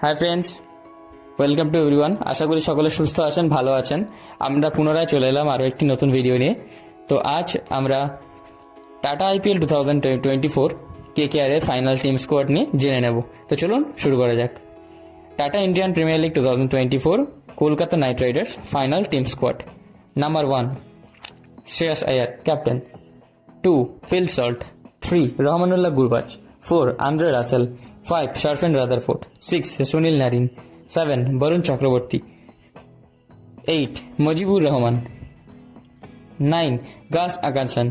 High friends, welcome to everyone. আশা করি সকলে সুস্থ আছেন, ভালো আছেন। আমরা পুনরায় চলে এলাম আরও একটি নতুন ভিডিও নিয়ে। তো আজ আমরা টাটা আইপিএল 2024 কেকেআর এর ফাইনাল টিম স্কোয়াড নিয়ে জেনে নেব। তো চলুন শুরু করা যাক। Tata Indian Premier League 2024 Kolkata Knight Riders final team squad. Number 1 Shreyas Iyer, captain. 2 Phil Salt. 3 Rahmanullah Gurbaz. 4 Andre Russell. 5 Sherfane Rutherford. 6 Sunil Narine. 7 Varun Chakravarthy. 8 Mujeeb Rahman. 9 Gus Atkinson.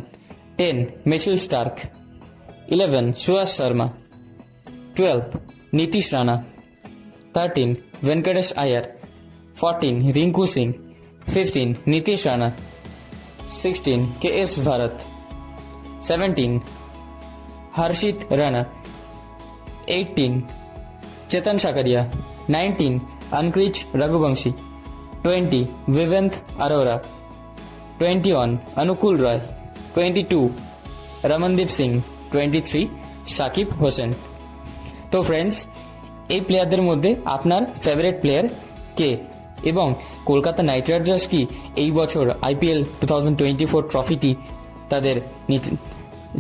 10 Mitchell Starc. 11 Suhas Sharma. 12 Nitish Rana. 13 Venkatesh আয়ার। 14 রিঙ্কু সিং। 15 নীতিশ রানা। 16 KS ভারত। 17 হর্ষিত রানা। 18 চেতন সাকারিয়া। 19 অনক্রিচ রঘুবংশী। 20 विवेंत अरोरा। 21 अनुकूल रॉय। 22 रमनदीप सिंह। 23 সাকিব হোসেন। তো ফ্রেন্ডস, এই প্লেয়ারদের মধ্যে আপনার ফেভারিট প্লেয়ার কে এবং কলকাতা নাইট রাইডার্স কি এই বছর আইপিএল 2024 ট্রফিটি তাদের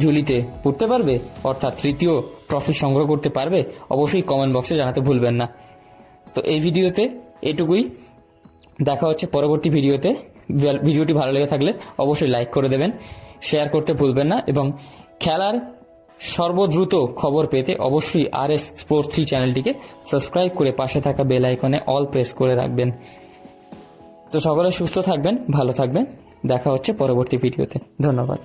ঝুলিতে পড়তে পারবে, অর্থাৎ তৃতীয় ট্রফি সংগ্রহ করতে পারবে? অবশ্যই কমেন্ট বক্সে জানাতে ভুলবেন না। তো এই ভিডিওতে এটুকুই, দেখা হচ্ছে পরবর্তী ভিডিওতে। ভিডিওটি ভালো লেগে থাকলে অবশ্যই লাইক করে দেবেন, শেয়ার করতে ভুলবেন না এবং খেলার সর্বদ্রুত খবর পেতে অবশ্যই RS স্পোর্টস 3 চ্যানেলটিকে সাবস্ক্রাইব করে পাশে থাকা বেল আইকনে অল প্রেস করে রাখবেন। তো সকলে সুস্থ থাকবেন, ভালো থাকবেন। দেখা হচ্ছে পরবর্তী ভিডিওতে। ধন্যবাদ।